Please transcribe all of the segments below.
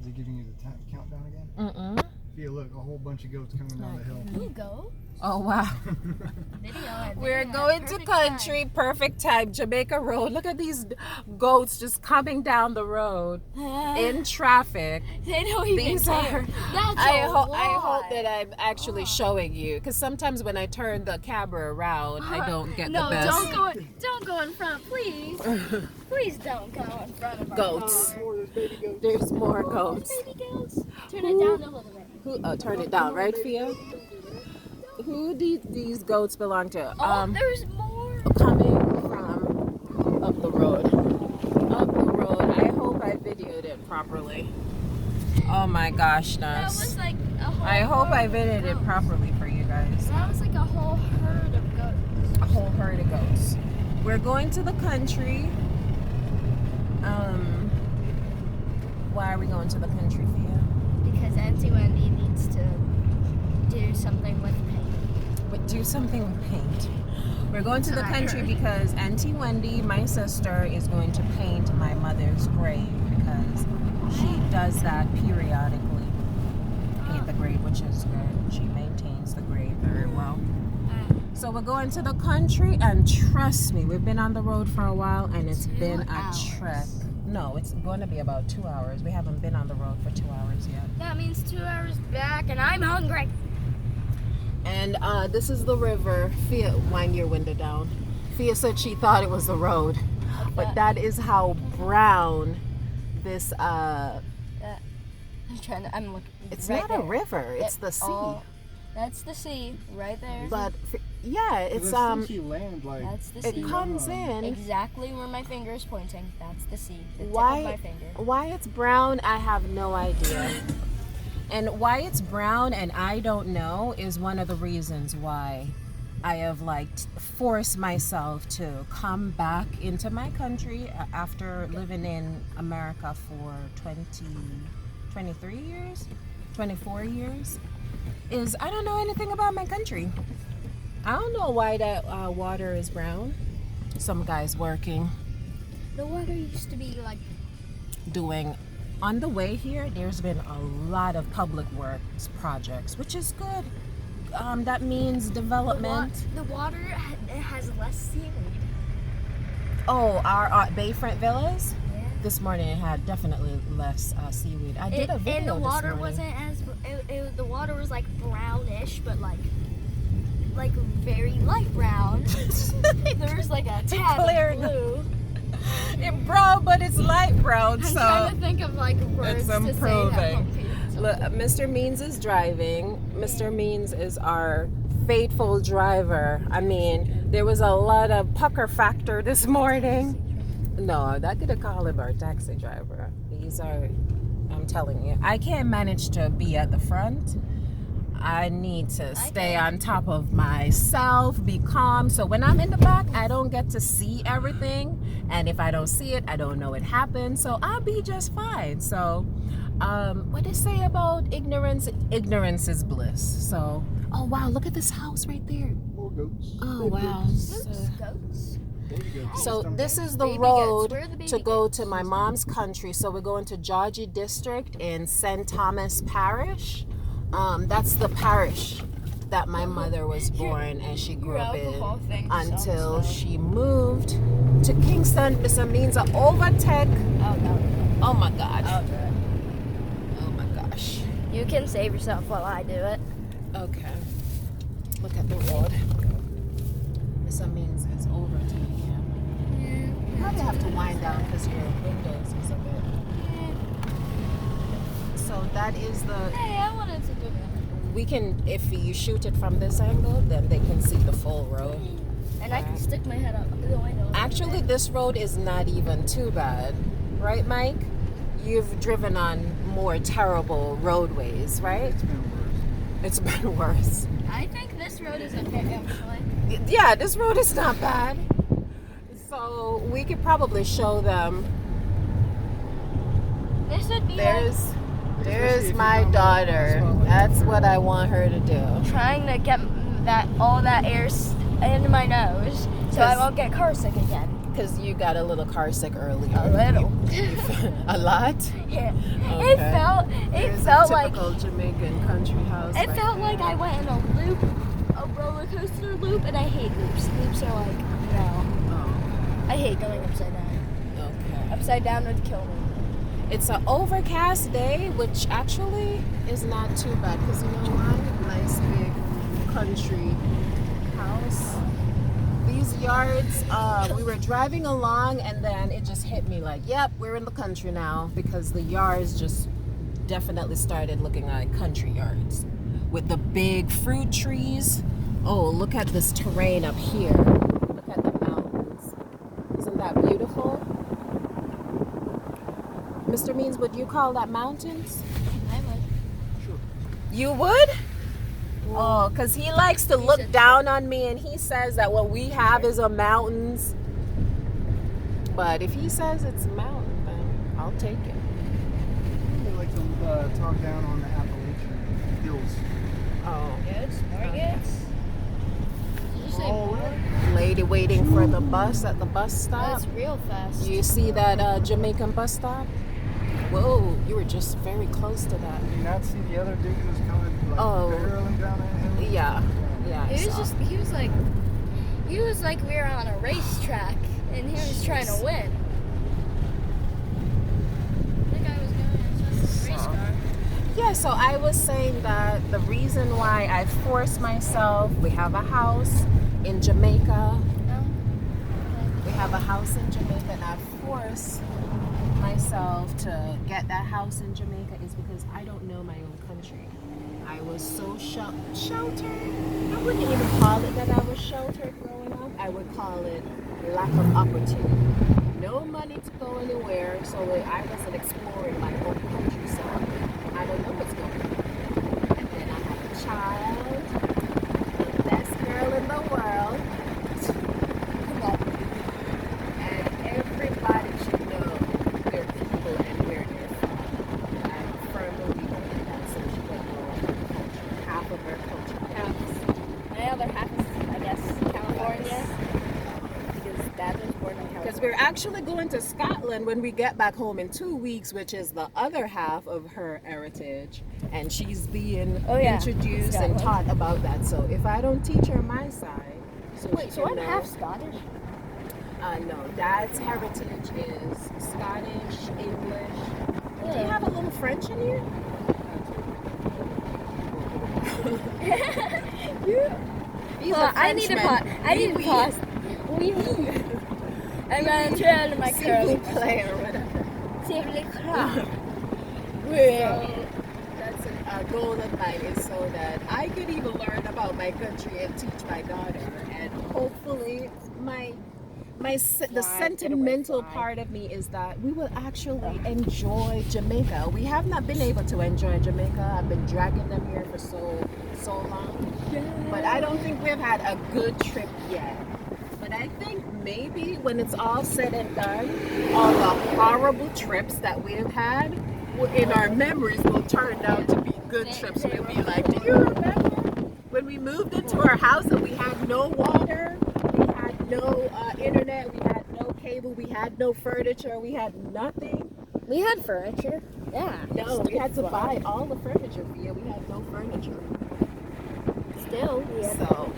Is it giving you the countdown again? Mm-mm. Yeah, look, a whole bunch of goats coming down the hill. Can you go? Oh, wow. We're going to country, perfect time, Jamaica Road. Look at these goats just coming down the road in traffic. They don't even These care. are. That's I I hope that I'm actually showing you, because sometimes when I turn the camera around, I don't get no, the best. don't go in front, please. Please don't go in front of our Goats. car. There's more goats. Baby goats. Turn it down a little bit. Turn it down, right, Fia? Who do these goats belong to? Oh, there's more. Coming from up the road. Up the road. I hope I videoed it properly. Oh my gosh, That Nas. was like a whole I hope I herd of videoed it goats. properly for you guys. That was like a whole herd of goats. A whole herd of goats. We're going to the country. Why are we going to the country, Fia? Because Auntie Wendy needs to do something with paint. But do something with paint. We're going to the country because Auntie Wendy, my sister, is going to paint my mother's grave because she does that periodically. Paint the grave, which is good. She maintains the grave very well. So we're going to the country, and trust me, we've been on the road for a while, and it's been a trek. No, it's going to be about 2 hours. We haven't been on the road for 2 hours yet. That means 2 hours back, and I'm hungry. And this is the river. Fia, wind your window down. Fia said she thought it was the road, but that is how brown this. I'm looking. It's right not there. a river. It's the sea. Oh, that's the sea right there. But yeah, it's land like That's the it sea. comes in. Exactly where my finger is pointing. That's the sea. The tip of Why? my finger. Why it's brown? I have no idea. And why it's brown and I don't know is one of the reasons why I have forced myself to come back into my country after living in America for 23 years, 24 years. Is I don't know anything about my country. I don't know why that water is brown. Some guy's working. The water used to be like. Doing on the way here, there's been a lot of public works projects, which is good. That means development. The water has less seaweed. Oh, our Bayfront Villas? Yeah. This morning it had definitely less seaweed. I did a video and the water this morning. wasn't as the water was like brownish, but like very light brown. There was like a tad of blue. It's brown, but it's light brown. I'm trying to think of like words it's to say improving. that. Look, Mr. Means is driving. Mr. Means is our faithful driver. I mean, there was a lot of pucker factor this morning. No, that could have called him our taxi driver. I'm telling you, I can't manage to be at the front. I need to stay on top of myself, be calm. So when I'm in the back, I don't get to see everything. And if I don't see it, I don't know it happened. So I'll be just fine. So what they say about ignorance? Ignorance is bliss. So, oh wow, look at this house right there. more goats. Oh wow. Goats. So this is the Baby road goats. Where are the baby to go goats? to my mom's country. So we're going to Georgie District in St. Thomas Parish. That's the parish that my mother was born and she grew up in until she moved to Kingston. This means an overtake. Oh no. Oh my God. I'll do it. Oh my gosh. You can save yourself while I do it. Okay. Look at the road. This means it's overtaking him. You probably have to wind down because your windows is a bit. So that is the. Hey, I wanted to do that. We can, if you shoot it from this angle, then they can see the full road. And I can stick my head up the window. Actually, this road is not even too bad, right, Mike? You've driven on more terrible roadways, right? It's been worse. I think this road is okay, actually. Yeah, this road is not bad. So we could probably show them. This would be There's my daughter. That's what I want her to do. trying to get all that air into my nose so I won't get car sick again. Because you got a little car sick earlier. A little. A lot? Yeah. Okay. It There's felt a like typical Jamaican country house. it right felt there. like I went in a loop, a roller coaster loop, and I hate loops. Loops are like, no. Oh, I hate going upside down. okay. Upside down would kill me. It's an overcast day, which actually is not too bad because you know why? Nice big country house. These yards, we were driving along and then it just hit me like, yep, we're in the country now because the yards just definitely started looking like country yards with the big fruit trees. Oh, look at this terrain up here. Look at the mountains. Isn't that beautiful? Mr. Means, would you call that mountains? I would. You would? Oh, because he likes to look down on me and he says that what we have is a mountains. But if he says it's a mountain, then I'll take it. They like to talk down on the Appalachian hills. Oh. Goods? More goods? Did you say Oh, more? Lady waiting for the bus at the bus stop. That's real fast. You see that Jamaican bus stop? Whoa, you were just very close to that. Did you not see the other dude who was coming like Oh. barreling down that hill? Yeah, yeah. I He was saw. just, he was like we were on a racetrack and he was trying to win. The guy was going as fast as a race car. Yeah, so I was saying that the reason why I forced myself, we have a house in Jamaica. No? We have a house in Jamaica and I forced myself to get that house in Jamaica is because I don't know my own country. I was so sheltered. I wouldn't even call it that I was sheltered growing up. I would call it lack of opportunity. No money to go anywhere, so I wasn't exploring my own country, so I don't know what's going on. And then I have a child, the best girl in the world. Come on. And everybody should know their people and where they're from. I firmly believe in that, so she would know her culture, half of her culture. My other half is, I guess, California. Because Dad was born in California. Because we're actually going to Scotland when we get back home in 2 weeks, which is the other half of her heritage. And she's being introduced and Scotland. taught about that. So if I don't teach her my side, so Wait, she so can I'm know. half Scottish? No, Dad's heritage is Scottish, English. Do you have a little French in here? He's a I need to Frenchman. pause. I need to pause. I'm gonna turn my curly play or whatever. So that's a goal of mine is so that I could even learn about my country and teach my daughter, and hopefully the sentimental part of me is that we will actually enjoy Jamaica. We have not been able to enjoy Jamaica. I've been dragging them here for so long, but I don't think we've had a good trip yet. But I think maybe when it's all said and done, all the horrible trips that we've had in our memories will turn out to be good trips. We'll be like, do you remember when we moved into our house and we had no water, we had no internet, we had no cable, we had no furniture, we had nothing? We had furniture. Yeah. No, we had to buy all the furniture, Via. We had no furniture. Still, we had. So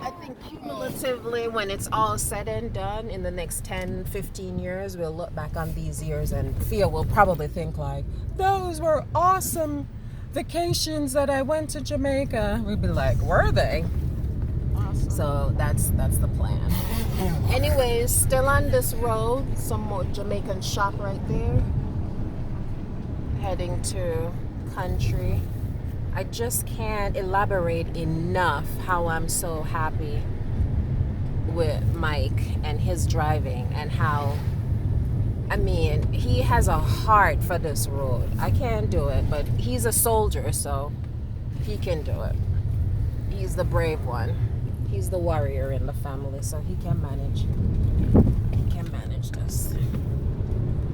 I think cumulatively, when it's all said and done in the next 10, 15 years, we'll look back on these years and Fia will probably think like, those were awesome vacations that I went to Jamaica. We'd be like, were they? Awesome. So that's the plan. Anyways, still on this road, some more Jamaican shop right there. Heading to country. I just can't elaborate enough how I'm so happy with Mike and his driving and how, I mean, he has a heart for this road. I can't do it, but he's a soldier, so he can do it. He's the brave one. He's the warrior in the family, so he can manage. He can manage this.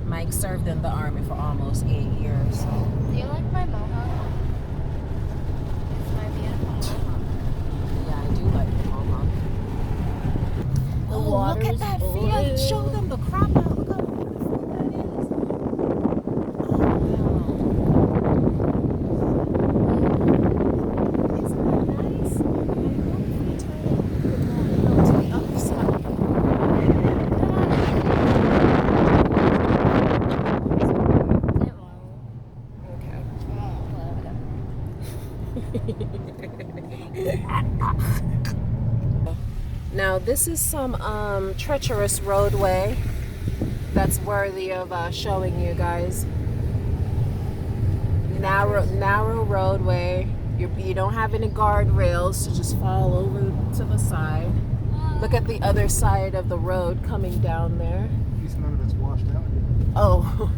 Mike served in the army for almost 8 years. So. Do you like my mohawk? It's my beautiful mohawk. Yeah, I do like the mohawk. The look at water's that blue. field. Show them the crop out. Look how beautiful that is. Oh, wow. Isn't that nice? I hope we turn it to the other side. Now this is some treacherous roadway that's worthy of showing you guys. Narrow roadway. You don't have any guardrails to just fall over to the side. Look at the other side of the road coming down there. At least none of it's washed out yet. Oh,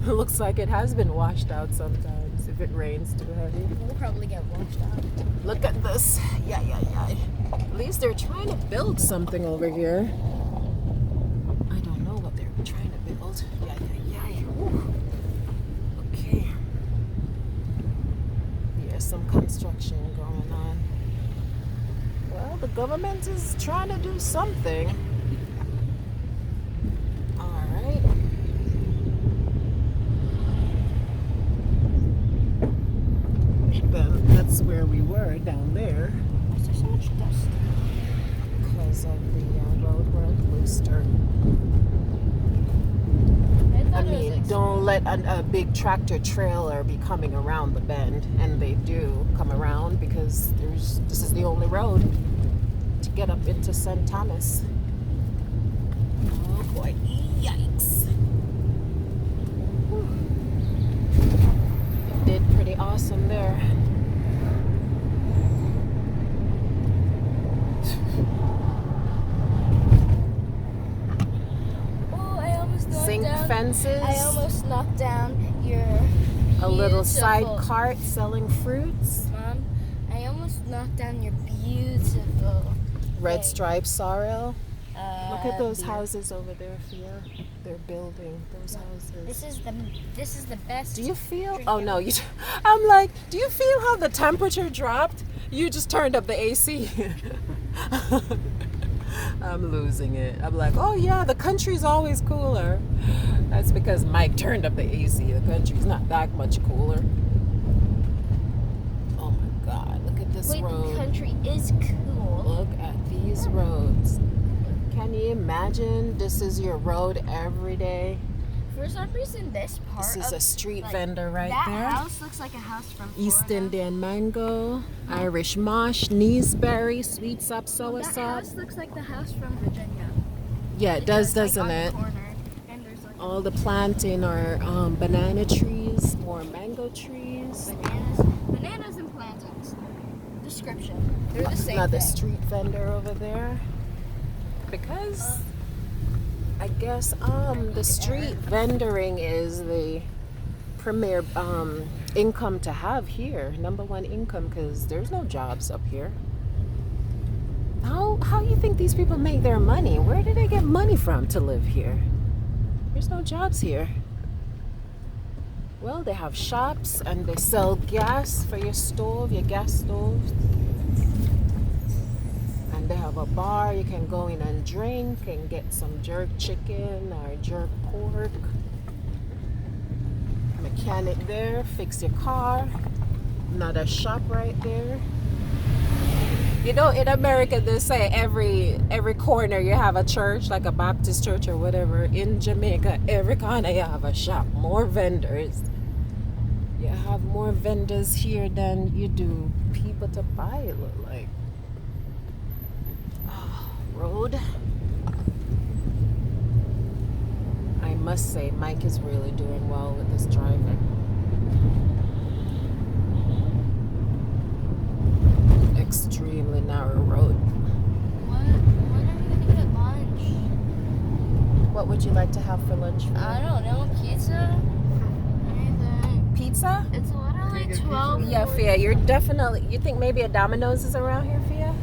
it looks like it has been washed out sometimes if it rains too heavy. We'll probably get washed out. Look at this. Yeah. At least they're trying to build something over here. I don't know what they're trying to build. Yeah. Ooh. Okay. There's some construction going on. Well, the government is trying to do something. All right. Then that's where we were down there. Why is there so much dust? Because of the roadwork booster. I mean, don't let a big tractor trailer be coming around the bend, and they do come around because this is the only road to get up into St. Thomas. Oh boy, yikes! Whew. It did pretty awesome there. Zinc fences. I almost knocked down your A little side beautiful- cart selling fruits. Mom, I almost knocked down your beautiful Red thing. stripe sorrel. Look at those beer. houses over there, Fia. They're building those houses. This is the best. Do you feel? drink Oh ever. no, you. I'm like, do you feel how the temperature dropped? You just turned up the AC. I'm losing it. I'm like, oh yeah, the country's always cooler. That's because Mike turned up the AC. The country's not that much cooler. Oh my God, look at this Wait, road. the country is cool. Look at these roads. Can you imagine? This is your road every day. For some reason, this part This is of a street like, vendor right that there. house looks like a house from East Florida. Indian mango, Irish mosh, Neesberry, sweet sop, sour That sop. house looks like the house from Virginia. Yeah, it does, like, doesn't on the it? corner, and there's like All the planting are banana trees, more mango trees. bananas and plantains. Description. They're the same Another thing. street vendor over there. Because I guess the street vendoring is the premier income to have here. Number one income, because there's no jobs up here. How you think these people make their money? Where do they get money from to live here? There's no jobs here. Well, they have shops and they sell gas for your stove, your gas stoves. And they have a bar you can go in and drink and get some jerk chicken or jerk pork. Mechanic there, fix your car. Another shop right there. You know, in America, they say every corner you have a church, like a Baptist church or whatever. In Jamaica, every corner you have a shop. More vendors. You have more vendors here than you do people to buy, it look like. Oh, road. I must say, Mike is really doing well with this driving. Extremely narrow road. When are we gonna get lunch? What would you like to have for lunch? I don't know. Pizza? Anything? Pizza? It's literally Vegan 12. pizza? Yeah, Fia, you think maybe a Domino's is around here, Fia?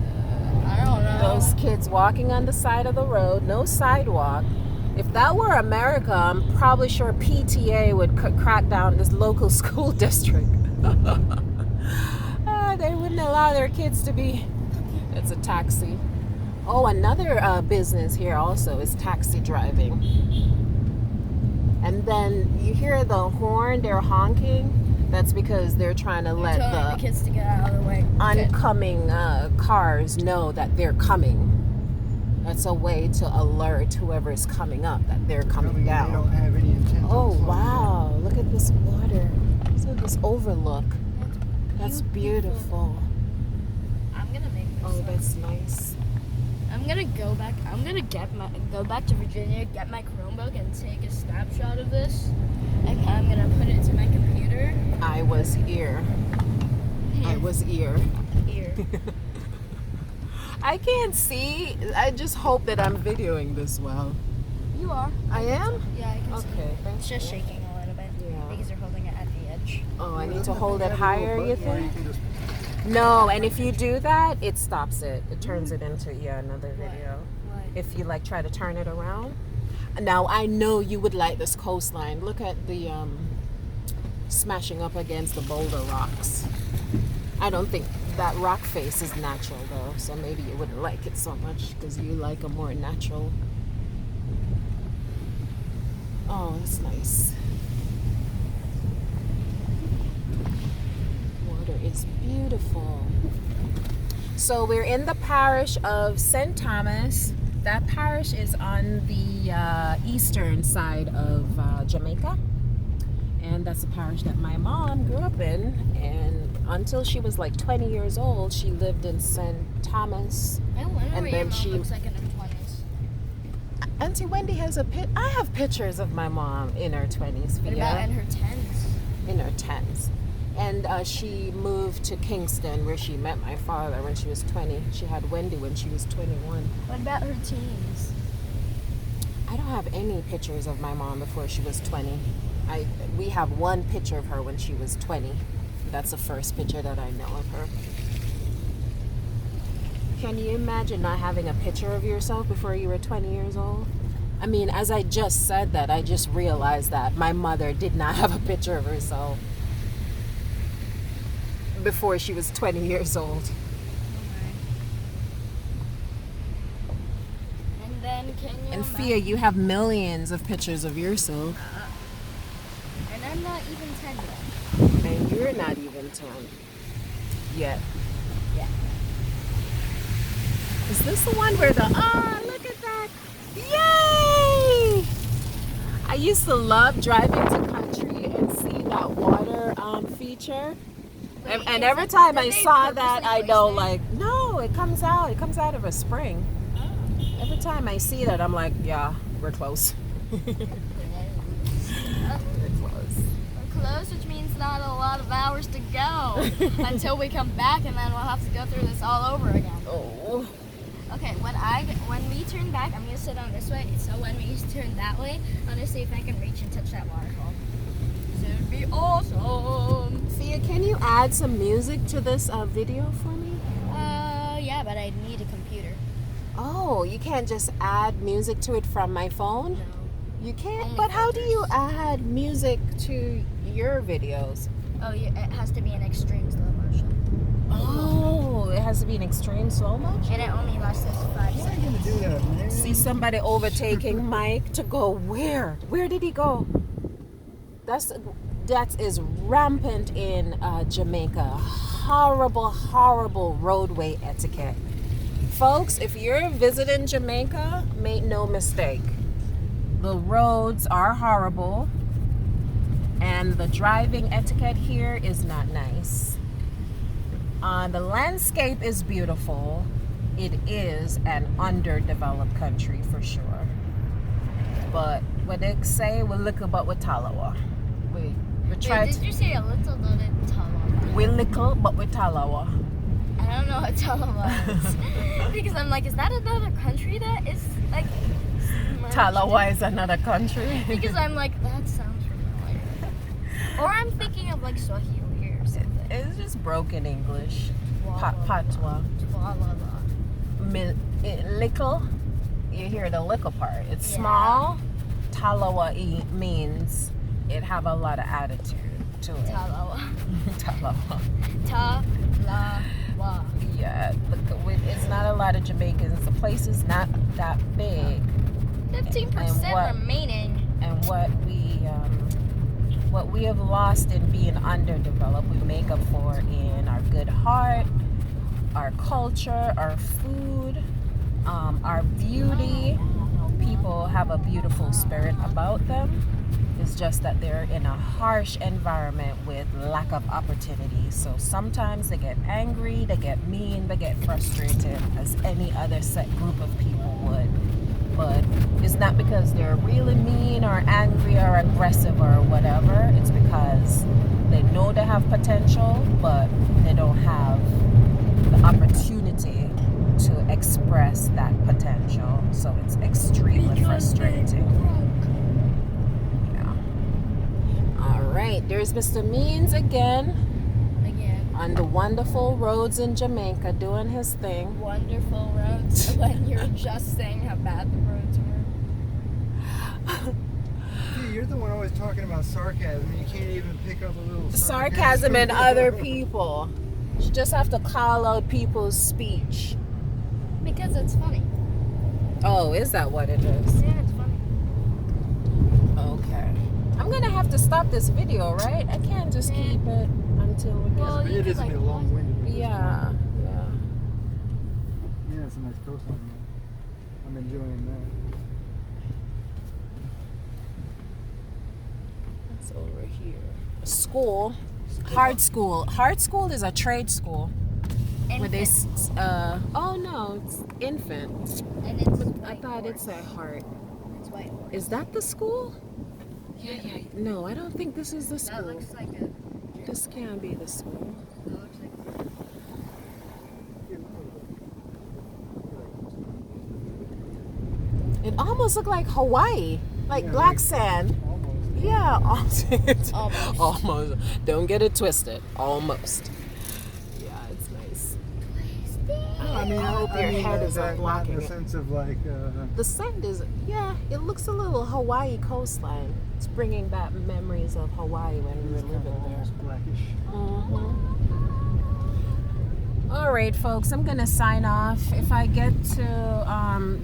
I don't know. Those kids walking on the side of the road, no sidewalk. If that were America, I'm probably sure PTA would crack down this local school district. They wouldn't allow their kids to be. It's a taxi. Oh, another business here also is taxi driving. And then you hear the horn, they're honking. That's because they're trying to let telling the kids to get out of the way. oncoming cars know that they're coming. That's a way to alert whoever is coming up that they're coming They down. don't have any intent on Oh, slowing wow. Look at this water. So this overlook. That's beautiful. I'm gonna make this. Oh, that's nice. I'm gonna go back. I'm gonna go back to Virginia, get my Chromebook, and take a snapshot of this. And I'm gonna put it to my computer. I was here. I was here. Here. I can't see. I just hope that I'm videoing this well. You are. I am? Yeah, I can see. Okay, It's thanks. just shaking a little bit Yeah. because you're holding it at the edge. Oh, I it. need to Doesn't hold it have a little higher, you button where think? can just- No, and if you do that, it stops it. It turns it into another video. What? If you like try to turn it around. Now I know you would like this coastline. Look at the smashing up against the boulder rocks. I don't think that rock face is natural though, so maybe you wouldn't like it so much because you like a more natural. Oh, that's nice. Water is beautiful. So we're in the parish of St. Thomas. That parish is on the eastern side of Jamaica. And that's a parish that my mom grew up in. And until she was like 20 years old, she lived in St. Thomas. I wonder And what then your mom she- looks like in her 20s. Auntie Wendy has I have pictures of my mom in her 20s. What about in her 10s? In her 10s. And she moved to Kingston where she met my father when she was 20. She had Wendy when she was 21. What about her teens? I don't have any pictures of my mom before she was 20. We have one picture of her when she was 20. That's the first picture that I know of her. Can you imagine not having a picture of yourself before you were 20 years old? I mean, as I just said that, I just realized that my mother did not have a picture of herself before she was 20 years old. And then can you And imagine? Fia, you have millions of pictures of yourself. And I'm not even 10 yet. And you're not even 10 yet. Yeah. Is this the one where look at that. Yay! I used to love driving to country and see that water feature. And every time I saw that, I know like, no, it comes out of a spring. Every time I see that, I'm like, yeah, we're close. We're close. We're close, which means not a lot of hours to go until we come back, and then we'll have to go through this all over again. Oh. Okay, when we turn back, I'm gonna sit on this way. So when we turn that way, I'm gonna see if I can reach and touch that waterfall. So it'd be awesome. Fia, can you add some music to this video for me? Yeah, but I need a computer. Oh, you can't just add music to it from my phone? No. You can't? Only But how do you filters. add music to your videos? Oh, yeah, it has to be an extreme slow motion, Oh, it has to be an extreme slow motion? and it only lasts us 5 How are you seconds. gonna do that, man? See somebody overtaking Mike to go where? Where did he go? That is rampant in Jamaica. Horrible, horrible roadway etiquette. Folks, if you're visiting Jamaica, make no mistake. The roads are horrible and the driving etiquette here is not nice. The landscape is beautiful. It is an underdeveloped country for sure. But what they say, we little but we talawa. We try Wait, did you say a little bit Talawa? we little but we talawa. I don't know what Talawa is. Because I'm like, is that another country that is like submerged? Talawa is another country. Because I'm like, that sounds familiar. Or I'm thinking of like Swahili or something. It's just broken English. Patois. Lickle, you hear the lickle part. It's Yeah. small. Talawa means it have a lot of attitude to it. Talawa. Talawa. Talawa. Wow. Yeah, it's not a lot of Jamaicans. The place is not that big. 15% what- remaining. And what we have lost in being underdeveloped, we make up for in our good heart, our culture, our food, our beauty. People have a beautiful spirit about them. It's just that they're in a harsh environment with lack of opportunity. So sometimes they get angry, they get mean, they get frustrated, as any other set group of people would. But it's not because they're really mean or angry or aggressive or whatever. It's because they know they have potential, but they don't have the opportunity to express that potential. So it's extremely frustrating. Yeah. All right, there's Mr. Means again on the wonderful roads in Jamaica doing his thing. Wonderful roads. When you're just saying how bad the roads were. See, you're the one always talking about sarcasm. You can't even pick up a little Sarcasm in other people. You just have to call out people's speech. Because it's funny. Oh, is that what it is? Yeah, it's funny. Okay. I'm gonna have to stop this video, right? I can't just keep it until we get. Well, you It could, is a like, bit long-winded. Yeah, yeah. Yeah, it's a nice coastline. Man. I'm enjoying that. That's over here. School. Hard school. Hard school is a trade school. Where they, oh no, it's infant. And it's I thought it said heart. It's white. Is that the school? Yeah. No, I don't think this is the That school. looks like This can't be the school. that looks like It almost looked like Hawaii, like Yeah, black like- sand. Almost. Yeah, almost. Almost. Almost. Don't get it twisted. Almost. Yeah, it's nice. I mean, I hope your head isn't not blocking in the it. sense of like, The sand is, yeah, it looks a little Hawaii coastline. It's bringing back memories of Hawaii when we were it's kind of living there. almost blackish. All right, folks, I'm gonna sign off. If I get to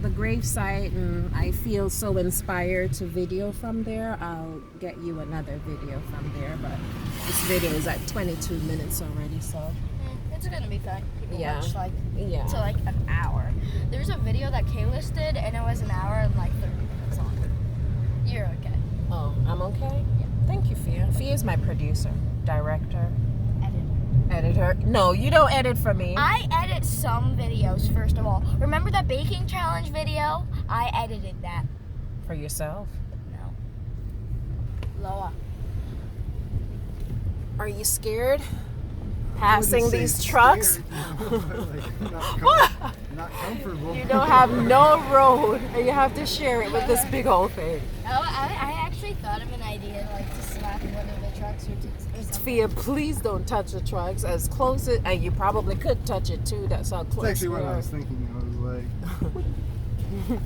the gravesite and I feel so inspired to video from there, I'll get you another video from there. But this video is at 22 minutes already, so it's gonna be fun. People Yeah. watch like yeah. to like an hour. There's a video that Kaylis did and it was an hour and like 30 minutes long. You're okay. Oh, I'm okay? Yeah. Thank you, Fia. Fia is my producer, director, Edit. editor. No, you don't edit for me. I edit some videos, first of all. Remember that baking challenge video? I edited that. For yourself. No. Loa. Are you scared? I wouldn't Passing say these trucks? scared, like, not comfortable. You don't have no road, and you have to share it with this big old thing. I actually thought of an idea like to slap one of the trucks or something. Fia, please don't touch the trucks as close as, and you probably could touch it too. That's how close That's actually we what I are. was thinking. I was like,